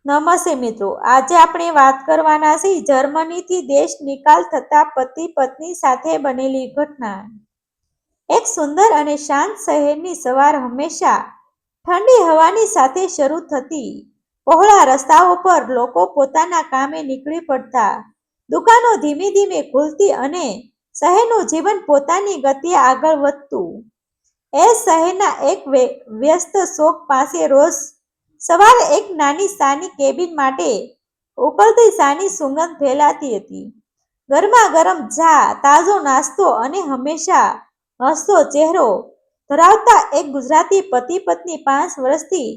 નમસ્તે મિત્રો, આજે આપણે વાત કરવાના છે જર્મનીથી દેશ નિકાલ થતા પતિ પત્ની સાથે બનેલી ઘટના. એક સુંદર અને શાંત શહેરની સવાર હંમેશા ઠંડી હવાની સાથે શરૂ થતી. પહોળા રસ્તાઓ પર લોકો પોતાના કામે નીકળી પડતા. દુકાનો ધીમે ધીમે ખુલતી અને શહેરનું જીવન પોતાની ગતિએ આગળ વધતું. એ શહેરના એક વ્યસ્ત ચોક પાસે રોજ સવારે એક નાની સાની કેબિન માટે ઉકળતી ચાની સુગંધ ફેલાતી હતી. ગરમા ગરમ ચા, તાજો નાસ્તો અને હંમેશા હસતો ચહેરો ધરાવતા એક ગુજરાતી પતિ પત્ની 5 વર્ષથી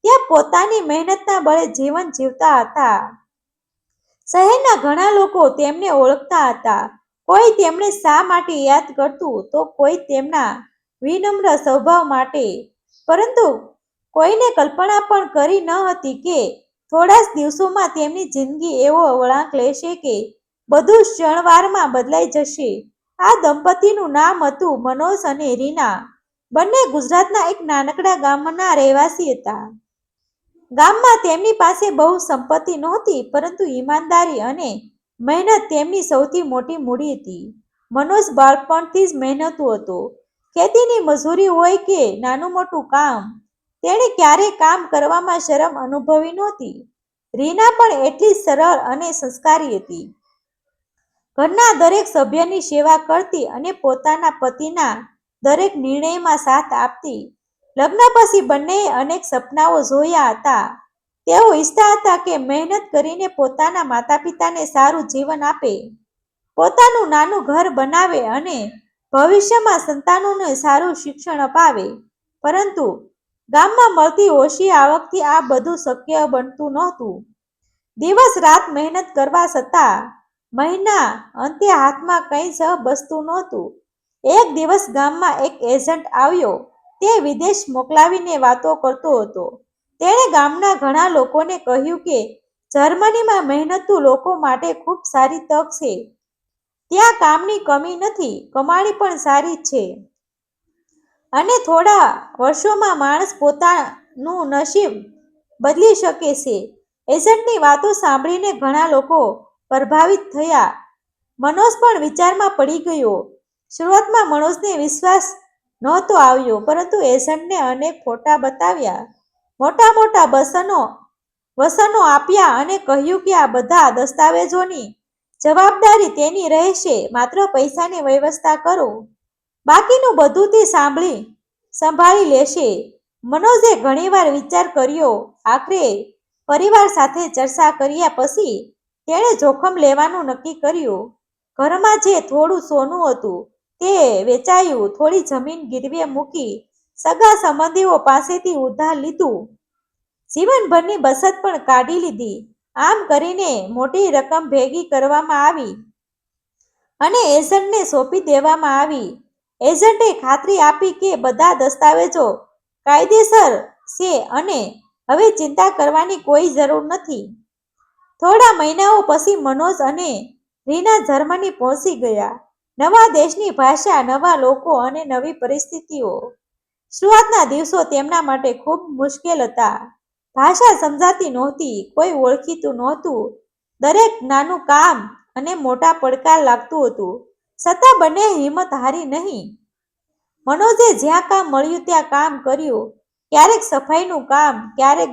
ત્યાં પોતાની મહેનતના બળે જીવન જીવતા હતા. શહેરના ઘણા લોકો તેમને ઓળખતા હતા. કોઈ તેમને શા માટે યાદ કરતું તો કોઈ તેમના વિનમ્ર સ્વભાવ માટે. પરંતુ કોઈને કલ્પના પણ કરી ન હતી કે થોડા જ દિવસોમાં તેમની જિંદગી એવો વળાંક લેશે કે બધું ક્ષણવારમાં બદલાઈ જશે. આ દંપતીનું નામ હતું મનોજ અને રીના. બંને ગુજરાતના એક નાનકડા ગામના રહેવાસી હતા. ગામમાં તેમની પાસે બહુ સંપત્તિ નહોતી, પરંતુ ઈમાનદારી અને મહેનત તેમની સૌથી મોટી મૂડી હતી. મનોજ બાળપણથી જ મહેનતુ હતો. ખેતીની મજૂરી હોય કે નાનું મોટું કામ, તેણે ક્યારેય કામ કરવામાં શરમ અનુભવી નહોતી. રીના પણ એટલી જ સરળ અને સંસ્કારી હતી. ઘરના દરેક સભ્યની સેવા કરતી અને પોતાના પતિના દરેક નિર્ણયમાં સાથ આપતી. લગ્ન પછી બંનેએ અનેક સપનાઓ જોયા હતા. તેઓ ઈચ્છતા હતા કે મહેનત કરીને પોતાના માતા પિતાને સારું જીવન આપે, પોતાનું નાનું ઘર બનાવે અને ભવિષ્યમાં સંતાનોને સારું શિક્ષણ અપાવે. પરંતુ ગામમાં મળતી ઓછી આવકથી આ બધું શક્ય બનતું નહોતું. દિવસ રાત મહેનત કરવા છતાં મહિના અંતે હાથમાં કંઈ જ બચતું નહોતું. એક દિવસ ગામમાં એક એજન્ટ આવ્યો. તે વિદેશ મોકલાવીને વાતો કરતો હતો. તેણે ગામના ઘણા લોકોને કહ્યું કે જર્મનીમાં મહેનતુ લોકો માટે ખૂબ સારી તક છે. ત્યાં કામની કમી નથી, કમાણી પણ સારી છે અને થોડા વર્ષોમાં માણસ પોતાનું નસીબ બદલી શકે છે. એજન્ટની વાતો સાંભળીને ઘણા લોકો પ્રભાવિત થયા. મનોજ પણ વિચારમાં પડી ગયો. શરૂઆતમાં મનોજને વિશ્વાસ નહોતો આવ્યો, પરંતુ એજન્ટને અનેક ફોટા બતાવ્યા, મોટા મોટા વસનો આપ્યા અને કહ્યું કે આ બધા દસ્તાવેજોની જવાબદારી તેની રહેશે. માત્ર પૈસાની વ્યવસ્થા કરો, બાકીનું બધું તે સંભાળી લેશે. મનોજે ઘણીવાર વિચાર કર્યો. આખરે પરિવાર સાથે ચર્ચા કર્યા પછી તેણે જોખમ લેવાનું નક્કી કર્યું. ઘરમાં જે થોડું સોનું હતું તે વેચાયું, થોડી જમીન ગીરવે મૂકી, સગા સંબંધીઓ પાસેથી ઉધાર લીધું, જીવનભરની બચત પણ કાઢી લીધી. આમ કરીને મોટી રકમ ભેગી કરવામાં આવી અને એજન્ટને સોંપી દેવામાં આવી. એજન્ટે ખાતરી આપી કે બધા દસ્તાવેજો કાયદેસર છે અને હવે ચિંતા કરવાની કોઈ જરૂર નથી. થોડા મહિનાઓ પછી મનોજ અને રીના જર્મની પહોંચી ગયા. નવા દેશની ભાષા, નવા લોકો અને નવી પરિસ્થિતિઓ. શરૂઆતના દિવસો તેમના માટે ખૂબ મુશ્કેલ હતા. ભાષા સમજાતી નહોતી, કોઈ ઓળખીતું નહોતું, દરેક નાનું કામ અને મોટા પડકાર લાગતું હતું. છતાં બંને હિંમત હારી નહીં. મનોજે જ્યાં કામ મળ્યું ત્યાં કામ કર્યું. ક્યારેક સફાઈનું કામ, ક્યારેક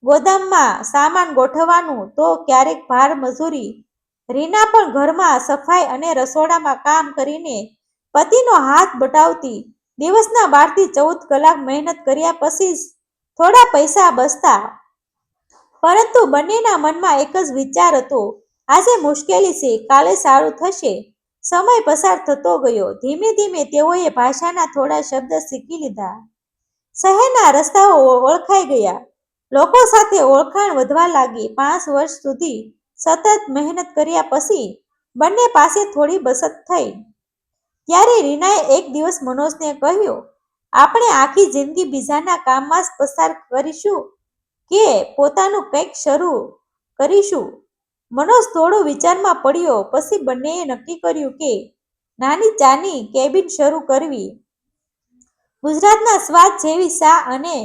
ગોદામમાં સામાન ગોઠવવાનું, તો ક્યારેક ભાર મજૂરી. રીના પણ ઘરમાં સફાઈ અને રસોડામાં કામ કરીને પતિનો હાથ બટાવતી. દિવસના 12 થી 14 કલાક મહેનત કર્યા પછી જ થોડા પૈસા બચતા. પરંતુ બંનેના મનમાં એક જ વિચાર હતો, આજે મુશ્કેલી છે, કાલે સારું થશે. સમય પસાર થતો ગયો. ધીમે ધીમે તેઓએ ભાષાના થોડા શબ્દ શીખી લીધા. શહેરના રસ્તાઓ ઓળખાઈ ગયા. લોકો સાથે ઓળખાણ વધવા લાગી. 5 વર્ષ સુધી સતત મહેનત કર્યા પછી બંને પાસે થોડી બચત થઈ. ત્યારે રીનાએ એક દિવસ મનોજને કહ્યું, આપણે આખી જિંદગી બીજાના કામમાં જ પસાર કરીશું કે પોતાનું કંઈક શરૂ કરીશું? મનોજ થોડો વિચારમાં પડ્યો. પછી બંનેએ નક્કી કર્યું કે નાની ચાની કેબિન શરૂ કરવી. ગુજરાતના સ્વાદ જેવી ચા અને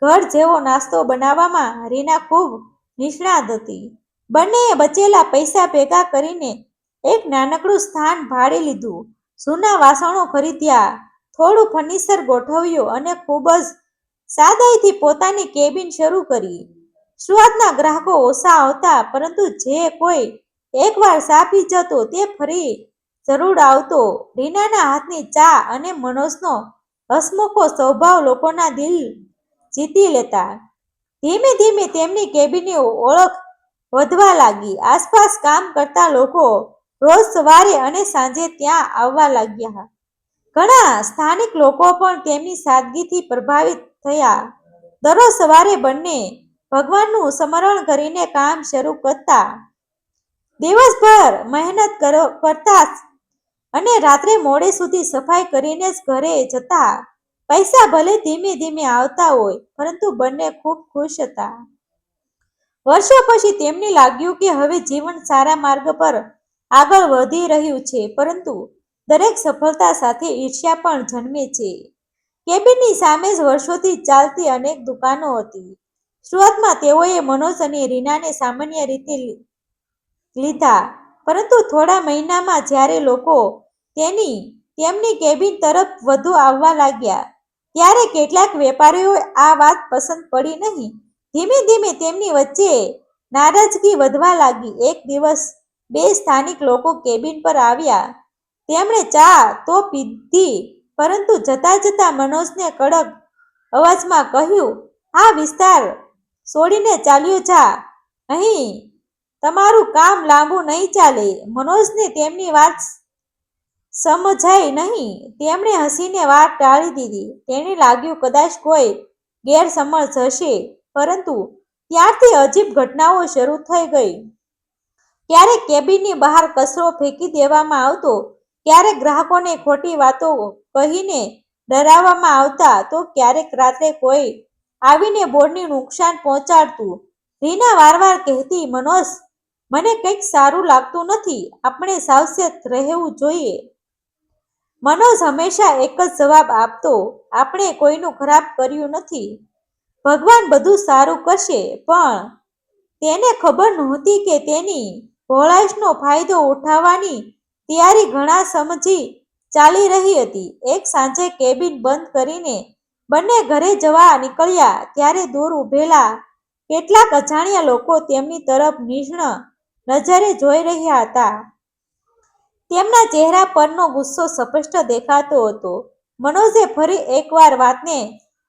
ઘર જેવો નાસ્તો બનાવવામાં રીના ખૂબ નિષ્ણાત હતી. બંનેએ બચેલા પૈસા ભેગા કરીને એક નાનકડું સ્થાન ભાડે લીધું, જૂના વાસણો ખરીદ્યા, થોડું ફર્નિચર ગોઠવ્યું અને ખૂબ જ સાદાઈથી પોતાની કેબિન શરૂ કરી. શરૂઆતના ગ્રાહકો ઓછા આવતા, પરંતુ જે કોઈ એકવાર ચા પી જતો તે ફરી જરૂર આવતો. રીનાના હાથની ચા અને મનોજનો હસમુખો સ્વભાવ લોકોના દિલ જીતી લેતા. ધીમે ધીમે તેમની કેબિનની ઓળખ વધવા લાગી. આસપાસ કામ કરતા લોકો રોજ સવારે અને સાંજે ત્યાં આવવા લાગ્યા. ઘણા સ્થાનિક લોકો પણ તેમની સાદગીથી પ્રભાવિત થયા. દરરોજ સવારે બંને ભગવાનનું સ્મરણ કરીને કામ શરૂ કરતા, દિવસભર મહેનત કરતા અને રાત્રે મોડે સુધી સફાઈ કરીને જ ઘરે જતા. પૈસા ભલે ધીમે ધીમે આવતા હોય, પરંતુ બંને ખૂબ ખુશ હતા. વર્ષો પછી તેમને લાગ્યું કે હવે જીવન સારા માર્ગ પર આગળ વધી રહ્યું છે, પરંતુ દરેક સફળતા સાથે ઈર્ષ્યા પણ જન્મે છે. કેબિનની સામે જ વર્ષોથી ચાલતી અનેક દુકાનો હતી. શરૂઆતમાં તેઓએ મનોજ અને રીનાને સામાન્ય રીતે લીધા, પરંતુ થોડા મહિનામાં જ્યારે લોકો તેમની કેબિન તરફ વધુ આવવા લાગ્યા, ત્યારે કેટલાક વેપારીઓએ આ વાત પસંદ પડી નહીં. ધીમે ધીમે તેમની વચ્ચે નારાજગી વધવા લાગી. એક દિવસ બે સ્થાનિક લોકો કેબિન પર આવ્યા. તેમણે ચા તો પીધી, પરંતુ જતા જતા મનોજને કડક અવાજમાં કહ્યું, આ વિસ્તાર છોડીને ચાલ્યો જા, અહીં તમારું કામ લાંબુ નહીં ચાલે. મનોજને તેમની વાત સમજાઈ નહીં. તેમણે હસીને વાત ટાળી દીધી. તેને લાગ્યું કદાચ કોઈ ગેરસમજ હશે, પરંતુ ત્યારથી અજીબ ઘટનાઓ શરૂ થઈ ગઈ. ક્યારેક કેબિનની બહાર કચરો ફેંકી દેવામાં આવતો, ક્યારેક ગ્રાહકોને ખોટી વાતો કહીને ડરાવવામાં આવતા, તો ક્યારેક રાત્રે કોઈ આવીને બોર્ડને નુકસાન પહોંચાડતું. રીના વારવાર કહેતી, મનોજ, મને કંઈક સારું લાગતું નથી, આપણે સાવચેત રહેવું જોઈએ. મનોજ હંમેશા એક જ જવાબ આપતો, આપણે કોઈનું ખરાબ કર્યું નથી, ભગવાન બધું સારું કરશે. પણ તેને ખબર નહોતી કે તેની ભોળાશનો ફાયદો ઉઠાવવાની તૈયારી ઘણા સમયથી ચાલી રહી હતી. એક સાંજે કેબિન બંધ કરીને બંને ઘરે જવા નીકળ્યા, ત્યારે દૂર ઊભેલા કેટલાક અજાણ્યા લોકો તેમની તરફ નિર્ણય નજરે જોઈ રહ્યા હતા. તેમના ચહેરા પરનો ગુસ્સો સ્પષ્ટ દેખાતો હતો. મનોજે ફરી એકવાર વાતને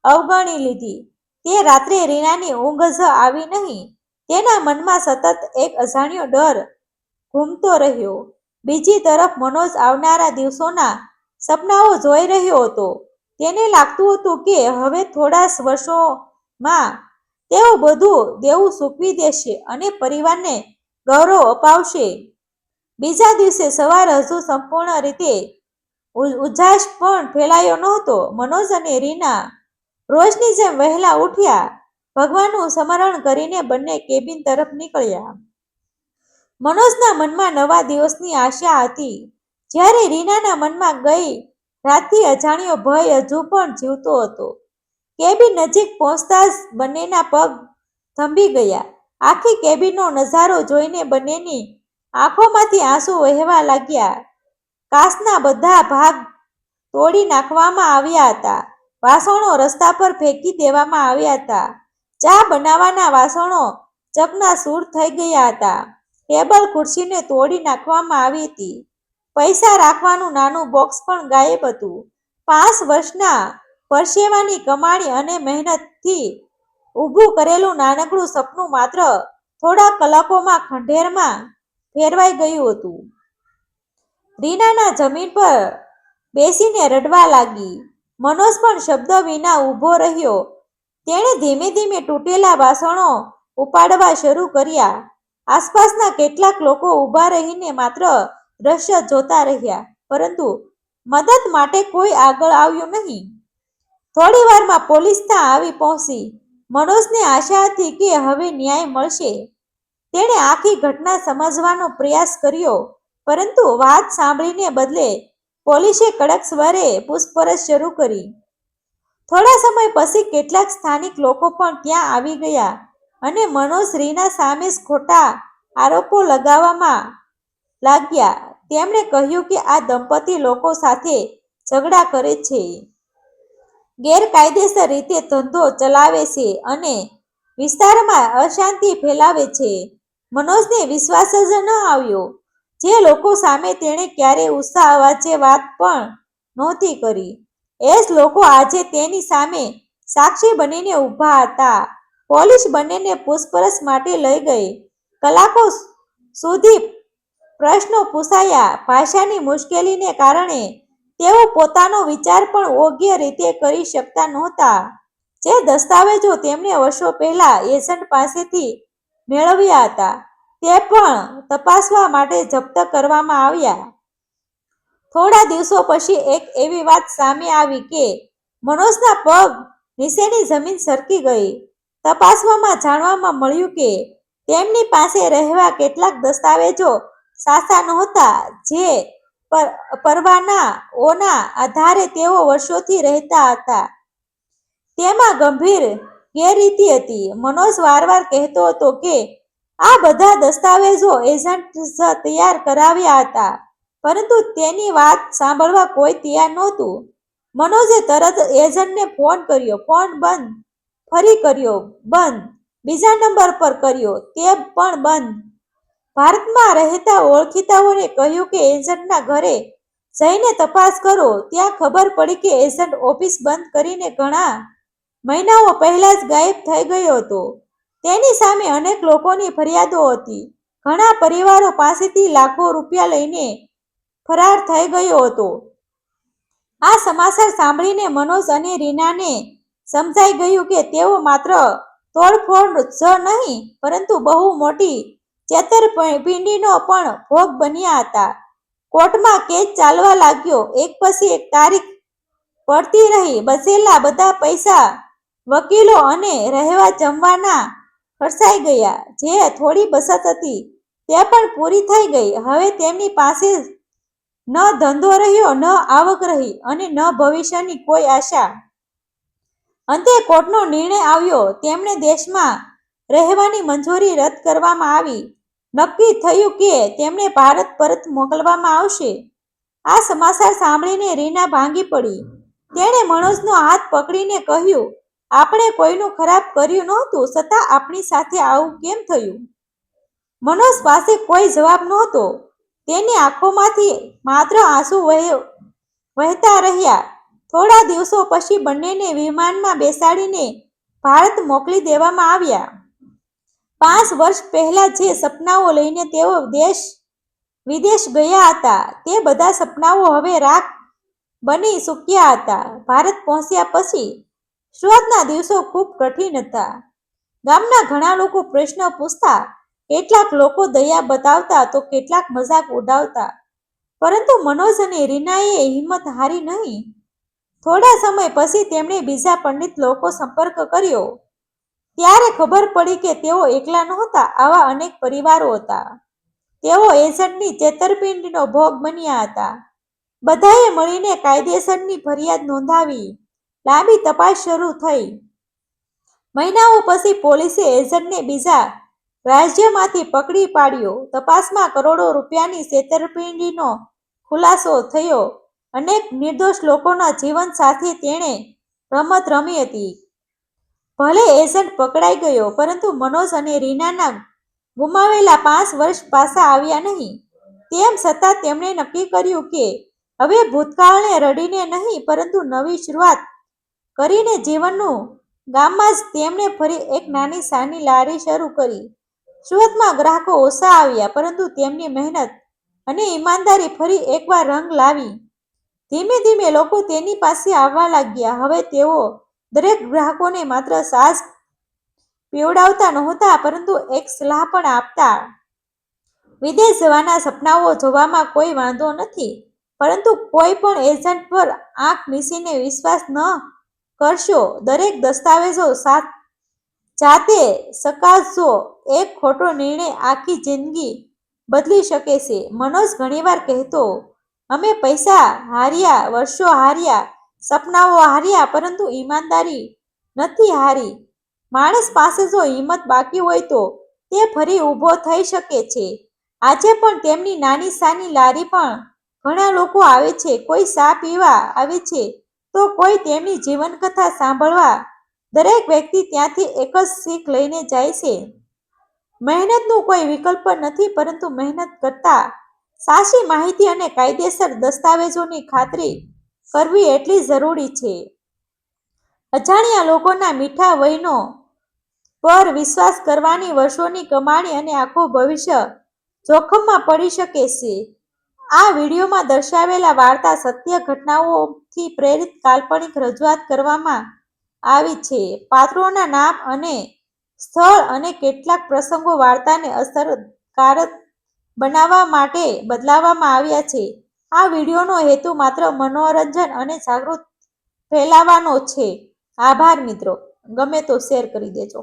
અવગણી લીધી. તે રાત્રે રીનાની ઊંઘ જ આવી નહીં. તેના મનમાં સતત એક અજાણ્યો ડર ઘૂમતો રહ્યો. બીજી તરફ મનોજ આવનારા દિવસોના સપનાઓ જોઈ રહ્યો હતો. તેને લાગતું હતું કે હવે થોડા વર્ષોમાં તેઓ બધું દેવું ચૂકવી દેશે અને પરિવારને ગૌરવ અપાવશે. બીજા દિવસે સવાર હજુ સંપૂર્ણ રીતે ઉજાસ પણ ફેલાયો નહોતો. મનોજ અને રીના રોજની જેમ વહેલા ઉઠ્યા. ભગવાનનું સ્મરણ કરીને બંને કેબિન તરફ નીકળ્યા. મનોજના મનમાં નવા દિવસની આશા હતી, જ્યારે રીનાના મનમાં ગઈ રાતથી અજાણ્યો ભય હજુ પણ જીવતો હતો. કેબિન નજીક પહોંચતા જ બંનેના પગ થંભી ગયા. આખી કેબિનનો નજારો જોઈને બંનેની આંખોમાંથી આંસુ વહેવા લાગ્યા. કાચના બધા ભાગ તોડી નાખવામાં આવ્યા હતા. વાસણો રસ્તા પર ફેંકી દેવામાં આવ્યા હતા. ચા બનાવવાના વાસણો ચકનાચૂર થઈ ગયા હતા. ટેબલ ખુરશીને તોડી નાખવામાં આવી હતી. પૈસા રાખવાનું નાનું બોક્સ પણ ગાયબ હતું. 5 વર્ષના પરસેવાની કમાણી અને મહેનતથી ઊભું કરેલું નાનકડું સપનું માત્ર થોડા કલાકોમાં ખંડેરમાં ફેરવાઈ ગયું હતું. રીના જમીન પર બેસીને રડવા લાગી. મનોજ પણ શબ્દ વિના ઊભો રહ્યો. તેણે ધીમે ધીમે તૂટેલા વાસણો ઉપાડવા શરૂ કર્યા. આસપાસના કેટલાક લોકો ઊભા રહીને માત્ર દ્રશ્ય જોતા રહ્યા, પરંતુ મદદ માટે કોઈ આગળ આવ્યું નહીં. થોડી વારમાં પોલીસ ત્યાં આવી પહોંચી. મનોજને આશા હતી કે હવે ન્યાય મળશે. તેણે આખી ઘટના સમજવાનો પ્રયાસ કર્યો, પરંતુ વાત સાંભળીને બદલે પોલીસે કડક સ્વરે પૂછપરછ શરૂ કરી. થોડા સમય પછી કેટલાક સ્થાનિક લોકો પણ ત્યાં આવી ગયા. અને મનોજ રીના સામે ખોટા આરોપો લગાવવામાં લાગ્યા. તેમણે કહ્યું કે આ દંપતી લોકો સાથે ઝઘડા કરે છે, ગેરકાયદેસર રીતે ધંધો ચલાવે છે અને વિસ્તારમાં અશાંતિ ફેલાવે છે. મનોજને વિશ્વાસ જ ન આવ્યો. જે લોકો સામે તેણે ક્યારેય ઊંચા અવાજે વાત પણ નહોતી કરી, એ જ લોકો આજે તેની સામે સાક્ષી બનીને ઊભા હતા. પોલીસ બંનેને પૂછપરછ માટે લઈ ગઈ. કલાકો સુધી પ્રશ્નો પૂછાયા. ભાષાની મુશ્કેલીને કારણે તેઓ પોતાનો વિચાર પણ યોગ્ય રીતે કરી શકતા નહોતા. જે દસ્તાવેજો તેમણે વર્ષો પહેલા એજન્ટ પાસેથી મેળવ્યા હતા, તે પણ તપાસવા માટે જપ્ત કરવામાં આવ્યા. થોડા દિવસો પછી એક એવી વાત સામે આવી કે મનોજના પગ નીચેની જમીન સરકી ગઈ. તપાસવામાં જાણવા મળ્યું કે તેમની પાસે રહેલા કેટલાક દસ્તાવેજો સાચા નહોતા. જે પરવાનાઓના આધારે તેઓ વર્ષોથી રહેતા હતા, તેમાં ગંભીર ગેરરીતિ હતી. મનોજ વારવાર કહેતો હતો કે આ બધા દસ્તાવેજો એજન્ટ તૈયાર કરાવ્યા હતા, પરંતુ તેની વાત સાંભળવા કોઈ તૈયાર નહોતું. મનોજે તરત એજન્ટને ફોન કર્યો. ફોન બંધ. ફરી કર્યો, બંધ. બીજા નંબર પર કર્યો, તે પણ બંધ. ભારતમાં રહેતા ઓળખીતાઓને કહ્યું કે એજન્ટના ઘરે જઈને તપાસ કરો. ત્યાં ખબર પડી કે એજન્ટ ઓફિસ બંધ કરીને ઘણા મહિનાઓ પહેલા જ ગાયબ થઈ ગયો હતો. તેની સામે અનેક લોકોની ફરિયાદો હતી. ઘણા પરિવારો પાસેથી લાખો રૂપિયા લઈને ફરાર થઈ ગયો હતો. આ સમાચાર સાંભળીને મનોજ અને રીનાને સમજાઈ ગયું કે તેઓ માત્ર તોડફોડ જ નહીં, પરંતુ બહુ મોટી છેતરપિંડીનો પણ ભોગ બન્યા હતા. કોર્ટમાં કેસ ચાલવા લાગ્યો. એક પછી એક તારીખ પડતી રહી. બચેલા બધા પૈસા, વકીલો અને રહેવા જમવાના ખર્ચાઈ ગયા. જે થોડી બચત હતી તે પણ પૂરી થઈ ગઈ. હવે તેમની પાસે ન ધંધો રહ્યો, ન આવક રહી અને ન ભવિષ્યની કોઈ આશા. અંતે કોર્ટનો નિર્ણય આવ્યો. તેમને દેશમાં રહેવાની મંજૂરી રદ કરવામાં આવી. નક્કી થયું કે તેમને ભારત પરત મોકલવામાં આવશે. આ સમાચાર સાંભળીને રીના ભાંગી પડી. તેણે મનોજનો હાથ પકડીને કહ્યું, આપણે કોઈનું ખરાબ કર્યું નહોતું, છતાં આપણી સાથે આવું કેમ થયું? મનોજ પાસે કોઈ જવાબ નહોતો. તેની આંખોમાંથી માત્ર આંસુ વહેતા રહ્યા. થોડા દિવસો પછી બંનેને વિમાનમાં બેસાડીને ભારત મોકલી દેવામાં આવ્યા. 5 વર્ષ પહેલા જે સપનાઓ લઈને તેઓ દેશ વિદેશ ગયા હતા, તે બધા સપનાઓ હવે રાખ બની ચૂક્યા હતા. ભારત પહોંચ્યા પછી શરૂઆતના દિવસો ખૂબ કઠિન હતા. ગામના ઘણા લોકો પ્રશ્ન પૂછતા. કેટલાક લોકો દયા બતાવતા તો કેટલાક મજાક ઉડાવતા. પરંતુ મનોજ અને રીનાએ હિંમત હારી નહીં. થોડા સમય પછી તેમણે બીજા પંડિત લોકો સંપર્ક કર્યો. ત્યારે ખબર પડી કે તેઓ એકલા નહોતા. આવા અનેક પરિવારો હતા. તેઓ એજન્ટની છેતરપિંડીનો ભોગ બન્યા હતા. બધાએ મળીને કાયદેસરની ફરિયાદ નોંધાવી. લાંબી તપાસ શરૂ થઈ. મહિનાઓ પછી પોલીસે એજન્ટને બીજા રાજ્યમાંથી પકડી પાડ્યો. તપાસમાં કરોડો રૂપિયાની છેતરપિંડીનો ખુલાસો થયો. અનેક નિર્દોષ લોકોના જીવન સાથે તેણે રમત રમી હતી. ભલે એજન્ટ પકડાઈ ગયો, પરંતુ મનોજ અને રીનાના ગુમાવેલા 5 વર્ષ પાછા આવ્યા નહીં. તેમ છતાં તેમણે નક્કી કર્યું કે હવે ભૂતકાળને રડીને નહીં, પરંતુ નવી શરૂઆત કરીને જીવનનું. ગામમાં જ તેમણે ફરી એક નાની સાની લારી શરૂ કરી. શરૂઆતમાં ગ્રાહકો ઓછા આવ્યા, પરંતુ તેમની મહેનત અને ઈમાનદારી ફરી એકવાર રંગ લાવી. ધીમે ધીમે લોકો તેની પાસે આવવા લાગ્યા. હવે તેઓ દરેક ગ્રાહકોને માત્ર છાશ પીવડાવતા નહોતા, પરંતુ એક સલાહ પણ આપતા. વિદેશ જવાના સપનાઓ જોવામાં કોઈ વાંધો નથી, પરંતુ કોઈ પણ એજન્ટ પર આંખ મીચીને વિશ્વાસ ન કરશો. દરેક દસ્તાવેજો જાતે ચકાસજો. એક ખોટો નિર્ણય આખી જિંદગી બદલી શકે છે. મનોજ ઘણીવાર કહેતો, અમે પૈસા હાર્યા, વર્ષો હાર્યા, સપનાઓ હાર્યા, પરંતુ ઈમાનદારી નથી હારી. માણસ પાસે જો હિંમત બાકી હોય તો તે ફરી ઊભો થઈ શકે છે. આજે પણ તેમની નાની સાની લારી પણ ઘણા લોકો આવે છે. કોઈ ચા પીવા આવે છે તો કોઈ તેમની જીવનકથા સાંભળવા. દરેક વ્યક્તિ ત્યાંથી એક જ શીખ લઈને જાય છે. મહેનતનું કોઈ વિકલ્પ નથી, પરંતુ મહેનત કરતા સાચી માહિતી અને કાયદેસર દસ્તાવેજોની ખાતરી કરવી એટલી જરૂરી છે. અજાણ્યા લોકોના મીઠા વચનો પર વિશ્વાસ કરવાની વર્ષોની કમાણી અને આખું ભવિષ્ય જોખમમાં પડી શકે છે. આ વિડીયોમાં દર્શાવેલા વાર્તા સત્ય ઘટનાઓથી પ્રેરિત કાલ્પનિક રજૂઆત કરવામાં આવી છે. પાત્રોના નામ અને સ્થળ અને કેટલાક પ્રસંગો વાર્તાને અસરકારક બનાવવા માટે બદલવામાં આવ્યા છે. આ વિડીયોનો હેતુ માત્ર મનોરંજન અને જાગૃતિ ફેલાવવાનો છે. આભાર મિત્રો. ગમે તો શેર કરી દેજો.